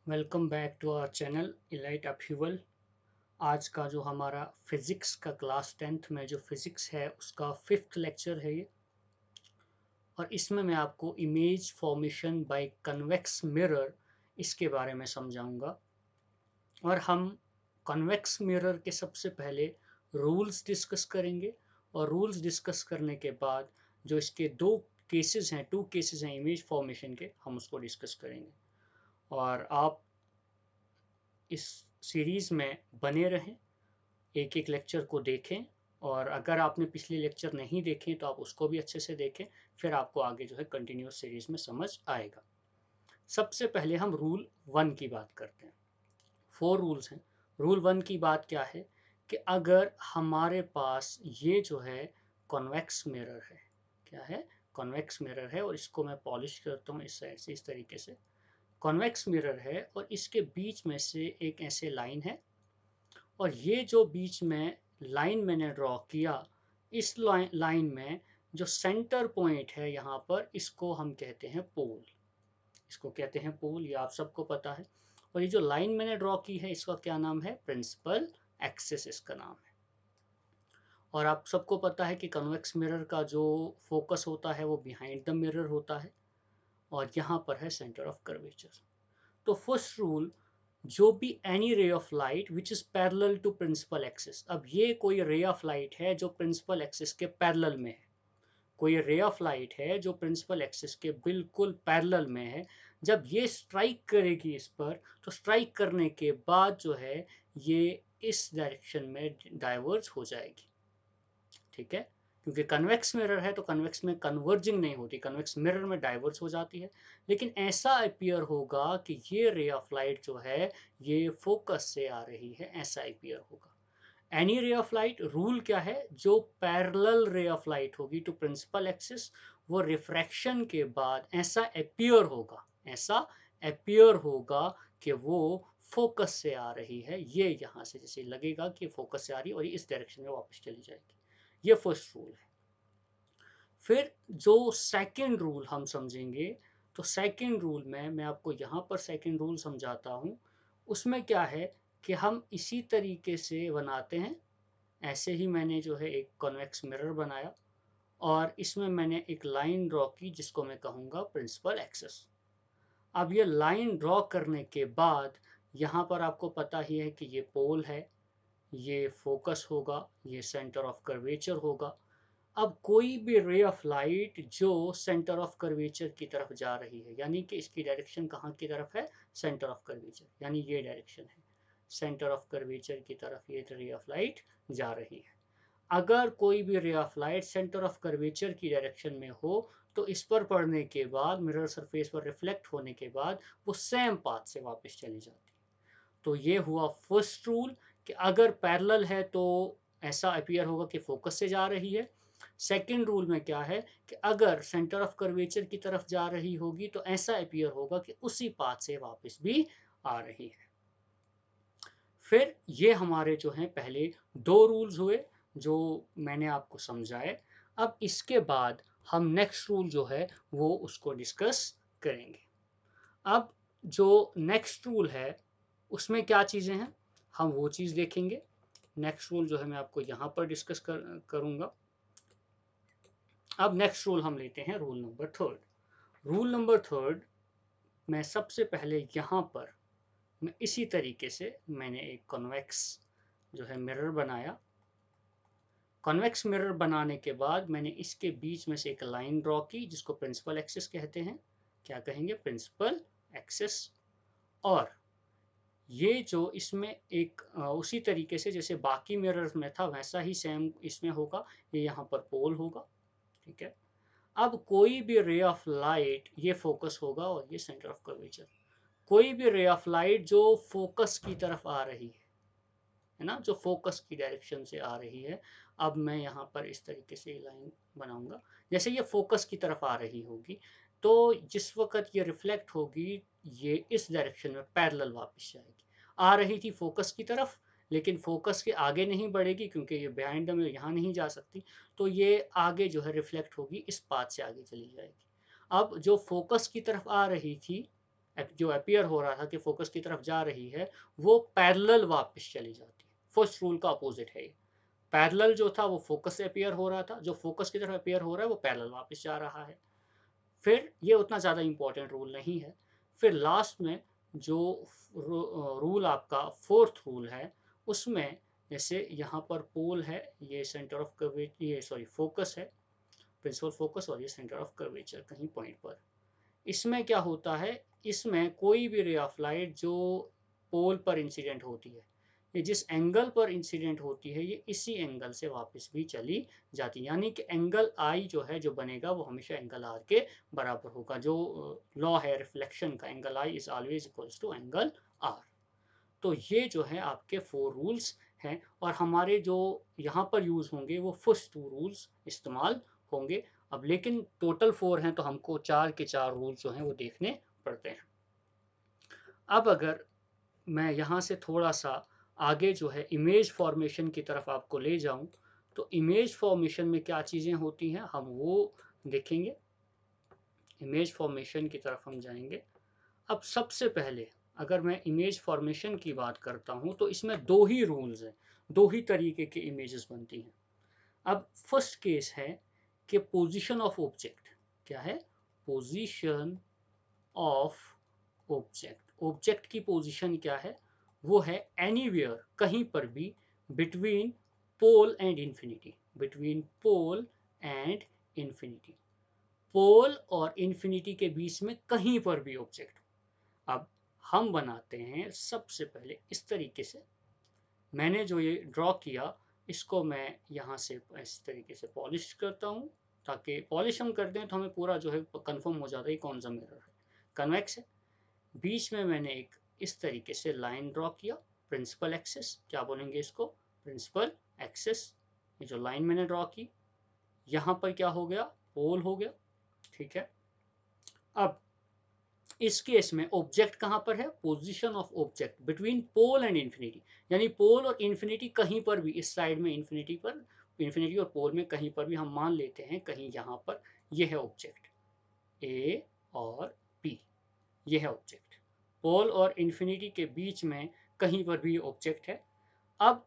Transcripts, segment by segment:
Welcome back to our channel elite upheaval. आज का जो हमारा फिज़िक्स का क्लास 10th में जो फिज़िक्स है उसका 5th लेक्चर है ये। और इसमें मैं आपको image formation by convex mirror इसके बारे में समझाऊंगा। और हम कन्वेक्स मिरर के सबसे पहले रूल्स डिस्कस करेंगे। और रूल्स डिस्कस करने के बाद जो इसके टू केसेस हैं इमेज फॉर्मेशन के, हम उसको डिस्कस करेंगे। और आप इस सीरीज़ में बने रहें, एक एक लेक्चर को देखें। और अगर आपने पिछले लेक्चर नहीं देखे तो आप उसको भी अच्छे से देखें, फिर आपको आगे जो है कंटिन्यूस सीरीज में समझ आएगा। सबसे पहले हम रूल 1 की बात करते हैं। 4 रूल्स हैं। रूल 1 की बात क्या है कि अगर हमारे पास ये जो है कॉन्वेक्स मिरर है, क्या है, कॉन्वेक्स मिरर है, और इसको मैं पॉलिश करता हूँ इस साइड से, इस तरीके से। कॉन्वेक्स मिरर है और इसके बीच में से एक ऐसे लाइन है, और ये जो बीच में लाइन मैंने ड्रॉ किया, इस लाइन में जो सेंटर पॉइंट है यहाँ पर, इसको हम कहते हैं पोल। इसको कहते हैं पोल, ये आप सबको पता है। और ये जो लाइन मैंने ड्रॉ की है इसका क्या नाम है, प्रिंसिपल एक्सिस इसका नाम है। और आप सबको पता है कि कन्वेक्स मिरर का जो फोकस होता है वो बिहाइंड द मिरर होता है, और यहाँ पर है सेंटर ऑफ कर्वेचर। तो फर्स्ट रूल, जो भी any ray of light which is parallel to principal axis. अब ये कोई रे ऑफ लाइट है जो प्रिंसिपल एक्सिस के पैरेलल में है, कोई रे ऑफ लाइट है जो प्रिंसिपल एक्सिस के बिल्कुल पैरेलल में है। जब ये स्ट्राइक करेगी इस पर, तो स्ट्राइक करने के बाद जो है ये इस डायरेक्शन में डाइवर्ज हो जाएगी। ठीक है, क्योंकि कन्वेक्स मिरर है तो कन्वेक्स में कन्वर्जिंग नहीं होती, कन्वेक्स मिरर में डाइवर्स हो जाती है। लेकिन ऐसा अपीयर होगा कि ये रे ऑफ लाइट जो है ये फोकस से आ रही है, ऐसा अपीयर होगा। Any ray of light, rule क्या है, जो पैरेलल रे ऑफ लाइट होगी टू प्रिंसिपल एक्सिस, वो रिफ्रैक्शन के बाद ऐसा अपीयर होगा, ऐसा अपीयर होगा कि वो फोकस से आ रही है। ये यहाँ से जैसे लगेगा कि फोकस से आ रही है और इस डायरेक्शन में वापस चली जाएगी। ये फर्स्ट रूल है। फिर जो सेकंड रूल हम समझेंगे, तो सेकंड रूल में मैं आपको यहाँ पर सेकंड रूल समझाता हूँ। उसमें क्या है कि हम इसी तरीके से बनाते हैं। ऐसे ही मैंने जो है एक कॉन्वेक्स मिरर बनाया, और इसमें मैंने एक लाइन ड्रॉ की जिसको मैं कहूँगा प्रिंसिपल एक्सिस। अब ये लाइन ड्रॉ करने के बाद यहाँ पर आपको पता ही है कि ये पोल है, ये फोकस होगा, ये सेंटर ऑफ कर्वेचर होगा। अब कोई भी रे ऑफ लाइट जो सेंटर ऑफ कर्वेचर की तरफ जा रही है, यानी कि इसकी डायरेक्शन कहाँ की तरफ है, सेंटर ऑफ कर्वेचर, यानी ये डायरेक्शन है, सेंटर ऑफ कर्वेचर की तरफ ये रे ऑफ लाइट जा रही है। अगर कोई भी रे of light centre of curvature की डायरेक्शन में हो, तो इस पर पड़ने के बाद, मिरर सरफेस पर रिफ्लेक्ट होने के बाद, वो सेम पाथ से वापस चली जाती है। तो ये हुआ फर्स्ट रूल, कि अगर पैरेलल है तो ऐसा अपीयर होगा कि फोकस से जा रही है। सेकंड रूल में क्या है कि अगर सेंटर ऑफ कर्वेचर की तरफ जा रही होगी तो ऐसा अपीयर होगा कि उसी पाथ से वापस भी आ रही है। फिर ये हमारे जो हैं पहले 2 रूल्स हुए जो मैंने आपको समझाए। अब इसके बाद हम नेक्स्ट रूल जो है वो उसको डिस्कस करेंगे। अब जो नेक्स्ट रूल है उसमें क्या चीज़ें हैं, हम वो चीज़ देखेंगे। नेक्स्ट रूल जो है मैं आपको यहाँ पर डिस्कस करूँगा। अब नेक्स्ट रूल हम लेते हैं, rule number third. Rule number third मैं सबसे पहले यहाँ पर मैं इसी तरीके से मैंने एक कॉन्वेक्स जो है मिरर बनाया। कॉन्वेक्स मिरर बनाने के बाद मैंने इसके बीच में से एक लाइन ड्रॉ की जिसको प्रिंसिपल एक्सिस कहते हैं। क्या कहेंगे, प्रिंसिपल एक्सिस। और ये जो इसमें एक उसी तरीके से जैसे बाकी मिरर्स में था वैसा ही सेम इसमें होगा, ये यहाँ पर पोल होगा। ठीक है, अब कोई भी रे ऑफ लाइट, ये फोकस होगा और ये सेंटर ऑफ कर्वेचर, कोई भी रे ऑफ लाइट जो फोकस की तरफ आ रही है ना, जो फोकस की डायरेक्शन से आ रही है। अब मैं यहाँ पर इस तरीके से लाइन बनाऊंगा, जैसे ये फोकस की तरफ आ रही होगी, तो जिस वक्त ये रिफ्लेक्ट होगी ये इस डायरेक्शन में पैरेलल वापस जाएगी। आ रही थी फोकस की तरफ, लेकिन फोकस के आगे नहीं बढ़ेगी क्योंकि ये बिहाइंड द मिरर यहाँ नहीं जा सकती, तो ये आगे जो है रिफ्लेक्ट होगी, इस पाथ से आगे चली जाएगी। अब जो फोकस की तरफ आ रही थी, जो अपीयर हो रहा था कि फोकस की तरफ जा रही है, वो पैरेलल वापस चली जाती है। फर्स्ट रूल का अपोजिट है ये। पैरेलल जो था वो फोकस से अपीयर हो रहा था, जो फोकस की तरफ अपीयर हो रहा है वो पैरेलल वापस जा रहा है। फिर ये उतना ज़्यादा इंपॉर्टेंट रूल नहीं है। फिर लास्ट में जो रूल आपका फोर्थ रूल है, उसमें जैसे यहाँ पर पोल है, ये सेंटर ऑफ कर्वेचर, ये सॉरी फोकस है, प्रिंसिपल फोकस, और ये सेंटर ऑफ कर्वेचर कहीं पॉइंट पर। इसमें क्या होता है, इसमें कोई भी रे ऑफ लाइट जो पोल पर इंसिडेंट होती है, ये जिस एंगल पर इंसिडेंट होती है, ये इसी एंगल से वापस भी चली जाती है। यानी कि एंगल आई जो है, जो बनेगा वो हमेशा एंगल आर के बराबर होगा। जो लॉ है रिफ्लेक्शन का, angle I is always equals to angle R. तो ये जो है आपके 4 रूल्स हैं, और हमारे जो यहाँ पर यूज होंगे वो फर्स्ट 2 रूल्स इस्तेमाल होंगे। अब लेकिन टोटल 4 हैं, तो हमको 4 के 4 रूल्स जो हैं वो देखने पड़ते हैं। अब अगर मैं यहाँ से थोड़ा सा आगे जो है इमेज फॉर्मेशन की तरफ आपको ले जाऊँ, तो इमेज फॉर्मेशन में क्या चीज़ें होती हैं हम वो देखेंगे। इमेज फॉर्मेशन की तरफ हम जाएंगे। अब सबसे पहले अगर मैं इमेज फॉर्मेशन की बात करता हूँ, तो इसमें 2 ही रूल्स हैं, 2 ही तरीके की इमेजेस बनती हैं। अब फर्स्ट केस है कि पोजीशन ऑफ ऑब्जेक्ट क्या है, पोजीशन ऑफ ऑब्जेक्ट। ऑब्जेक्ट की पोजीशन क्या है, वो है एनीवेयर, कहीं पर भी, between pole and infinity, between pole and infinity, pole और इंफिनिटी के बीच में कहीं पर भी ऑब्जेक्ट। अब हम बनाते हैं सबसे पहले इस तरीके से, मैंने जो ये ड्रॉ किया इसको मैं यहाँ से इस तरीके से पॉलिश करता हूँ, ताकि पॉलिश हम करते हैं तो हमें पूरा जो है कंफर्म हो जाता है कौन सा मिरर है, कन्वेक्स है। बीच में मैंने एक इस तरीके से लाइन ड्रॉ किया, प्रिंसिपल एक्सिस, क्या बोलेंगे इसको, प्रिंसिपल एक्सिस। ये जो लाइन मैंने ड्रॉ की, यहाँ पर क्या हो गया, पोल हो गया, ठीक है। अब इस केस में ऑब्जेक्ट कहाँ पर है, position of object between pole and infinity, यानी पोल और इंफिनिटी कहीं पर भी, इस साइड में इंफिनिटी पर, इंफिनिटी और पोल में कहीं पर भी हम मान लेते हैं कहीं यहाँ पर, ये है ऑब्जेक्ट ए और बी, ये है ऑब्जेक्ट। पोल और इंफिनिटी के बीच में कहीं पर भी ऑब्जेक्ट है। अब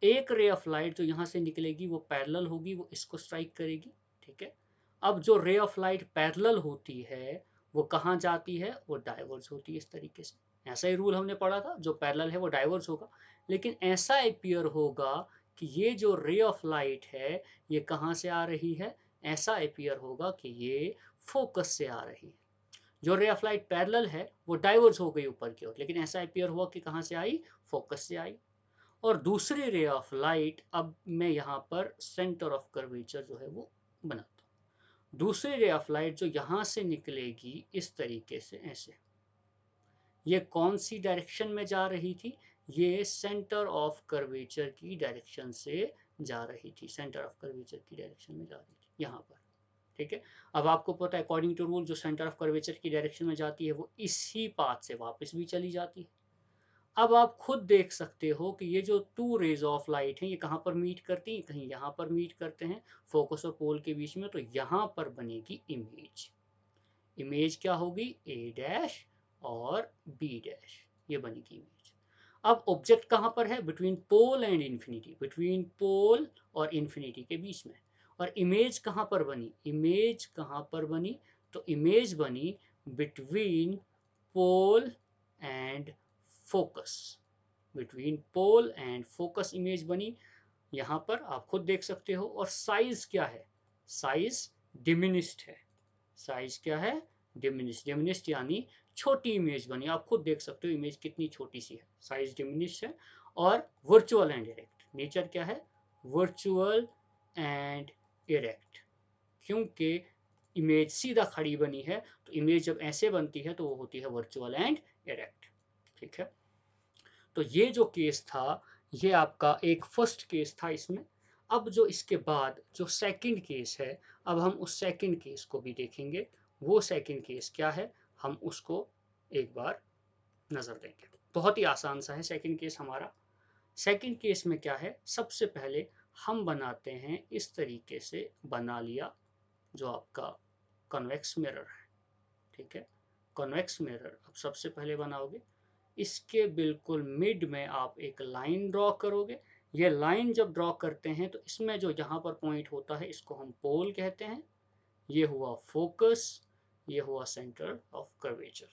एक रे ऑफ लाइट जो यहाँ से निकलेगी वो पैरेलल होगी, वो इसको स्ट्राइक करेगी, ठीक है। अब जो रे ऑफ लाइट पैरेलल होती है वो कहाँ जाती है, वो डाइवर्स होती है इस तरीके से। ऐसा ही रूल हमने पढ़ा था, जो पैरेलल है वो डाइवर्स होगा। लेकिन ऐसा अपीयर होगा कि ये जो रे ऑफ लाइट है ये कहाँ से आ रही है, ऐसा अपीयर होगा कि ये फोकस से आ रही है। जो रे ऑफ लाइट पैरेलल है वो डाइवर्स हो गई ऊपर की ओर, लेकिन ऐसा अपीयर हुआ कि कहाँ से आई, फोकस से आई। और दूसरी रे ऑफ लाइट, अब मैं यहाँ पर सेंटर ऑफ कर्वेचर जो है वो बनाता हूँ। दूसरी रे ऑफ लाइट जो यहाँ से निकलेगी इस तरीके से, ऐसे, ये कौन सी डायरेक्शन में जा रही थी, ये सेंटर ऑफ कर्वेचर की डायरेक्शन से जा रही थी, सेंटर ऑफ कर्वेचर की डायरेक्शन में जा रही थी यहाँ पर, ठीक है। अब आपको पता है अकॉर्डिंग टू रूल जो सेंटर ऑफ कर्वेचर की डायरेक्शन में जाती है वो इसी पाथ से वापस भी चली जाती है। अब आप खुद देख सकते हो कि ये जो 2 रेज ऑफ लाइट हैं ये कहाँ पर मीट करती हैं, कहीं यहाँ पर मीट करते हैं फोकस और पोल के बीच में, तो यहाँ पर बनेगी इमेज। इमेज क्या होगी, ए डैश और बी डैश, ये बनेगी इमेज। अब ऑब्जेक्ट कहाँ पर है, between pole and infinity, between pole और इंफिनिटी के बीच में। और इमेज कहाँ पर बनी, इमेज कहाँ पर बनी, तो इमेज बनी between pole and focus, between pole and focus image बनी। यहाँ पर आप खुद देख सकते हो। और साइज क्या है, साइज डिमिनिश्ड है, साइज क्या है, डिमिनिश्ड, डिमिनिश्ड यानी छोटी इमेज बनी। आप खुद देख सकते हो इमेज कितनी छोटी सी है, साइज डिमिनिश्ड है। और वर्चुअल एंड इरेक्ट, नेचर क्या है, वर्चुअल एंड इरेक्ट, क्योंकि इमेज सीधा खड़ी बनी है, तो इमेज जब ऐसे बनती है तो वो होती है वर्चुअल एंड इरेक्ट, ठीक है। तो ये जो केस था ये आपका एक फर्स्ट केस था इसमें। अब जो इसके बाद जो सेकंड केस है, अब हम उस सेकंड केस को भी देखेंगे। वो सेकंड केस क्या है, हम उसको एक बार नजर देंगे। बहुत ही आसान सा है सेकंड केस हमारा। सेकंड केस में क्या है, सबसे पहले हम बनाते हैं इस तरीके से, बना लिया जो आपका कन्वेक्स मिरर है, ठीक है। कॉन्वेक्स मिरर आप सबसे पहले बनाओगे, इसके बिल्कुल मिड में आप एक लाइन ड्रॉ करोगे। ये लाइन जब ड्रॉ करते हैं तो इसमें जो यहाँ पर पॉइंट होता है इसको हम पोल कहते हैं। ये हुआ फोकस, ये हुआ सेंटर ऑफ कर्वेचर।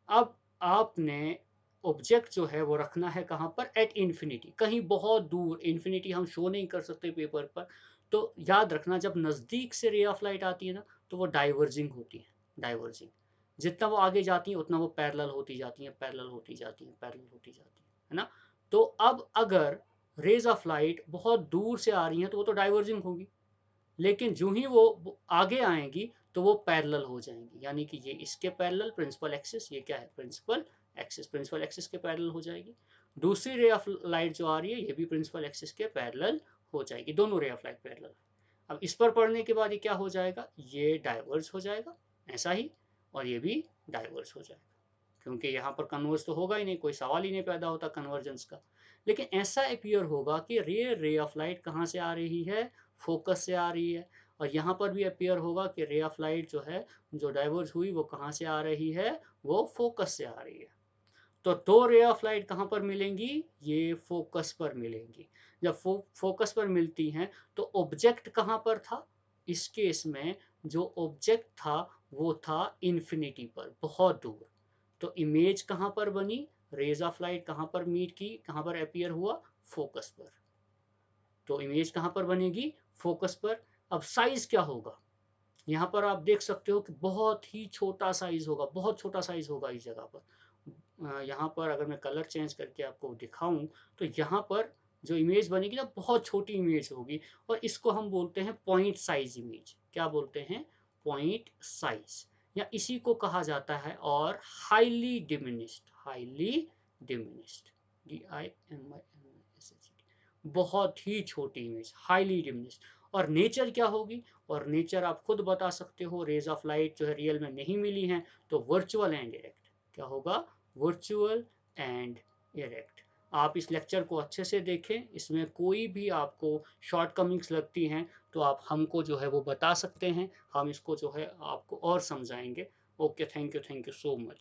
अब आपने ऑब्जेक्ट जो है वो रखना है कहाँ पर, एट इन्फिनिटी, कहीं बहुत दूर। इन्फिनिटी हम शो नहीं कर सकते पेपर पर, तो याद रखना जब नज़दीक से रे ऑफ लाइट आती है ना तो वो डाइवर्जिंग होती है, डाइवर्जिंग। जितना वो आगे जाती है उतना वो पैरेलल होती जाती है, पैरेलल होती जाती है, पैरेलल होती जाती है ना। तो अब अगर रेज ऑफ लाइट बहुत दूर से आ रही हैं तो वो तो डाइवर्जिंग होगी, लेकिन जो ही वो आगे आएंगी तो वो पैरेलल हो जाएंगी, यानी कि ये इसके पैरेलल प्रिंसिपल एक्सिस, ये क्या है प्रिंसिपल एक्सिस, प्रिंसिपल एक्सिस के पैरेलल हो जाएगी। दूसरी रे ऑफ लाइट जो आ रही है ये भी प्रिंसिपल एक्सिस के पैरेलल हो जाएगी, दोनों रे ऑफ लाइट पैरेलल। अब इस पर पढ़ने के बाद ये क्या हो जाएगा, ये डाइवर्स हो जाएगा ऐसा ही, और ये भी डाइवर्स हो जाएगा, क्योंकि यहाँ पर कन्वर्स तो होगा ही नहीं, कोई सवाल ही नहीं पैदा होता कन्वर्जेंस का। लेकिन ऐसा अपीयर होगा कि रे ऑफ लाइट कहाँ से आ रही है, फोकस से आ रही है। और यहाँ पर भी अपीयर होगा कि रे ऑफ लाइट जो है, जो डाइवर्ज हुई वो कहाँ से आ रही है, वो फोकस से आ रही है। तो दो रे ऑफ लाइट कहाँ पर मिलेंगी, ये फोकस पर मिलेंगी। जब फोकस पर मिलती हैं तो ऑब्जेक्ट कहाँ पर था, इस केस में जो ऑब्जेक्ट था वो था इन्फिनिटी पर, बहुत दूर। तो इमेज कहाँ पर बनी, रेज ऑफ लाइट कहाँ पर मीट की, कहाँ पर अपीयर हुआ, फोकस पर। तो इमेज कहाँ पर बनेगी, फोकस पर। अब साइज क्या होगा, यहाँ पर आप देख सकते हो कि बहुत ही छोटा साइज होगा, बहुत छोटा साइज होगा इस जगह पर। यहाँ पर अगर मैं कलर चेंज करके आपको दिखाऊं तो यहाँ पर जो इमेज बनेगी ना बहुत छोटी इमेज होगी, और इसको हम बोलते हैं पॉइंट साइज इमेज। क्या बोलते हैं, पॉइंट साइज, या इसी को कहा जाता है और highly diminished, highly diminished, DIMINISHD, बहुत ही छोटी इमेज, हाईली डिमिनिश्ड। और नेचर क्या होगी, और नेचर आप खुद बता सकते हो, रेज ऑफ लाइट जो है रियल में नहीं मिली हैं तो वर्चुअल एंड इरेक्ट। क्या होगा, वर्चुअल एंड इरेक्ट। आप इस लेक्चर को अच्छे से देखें, इसमें कोई भी आपको शॉर्टकमिंग्स लगती हैं तो आप हमको जो है वो बता सकते हैं, हम इसको जो है आपको और समझाएंगे। Okay, thank you so much.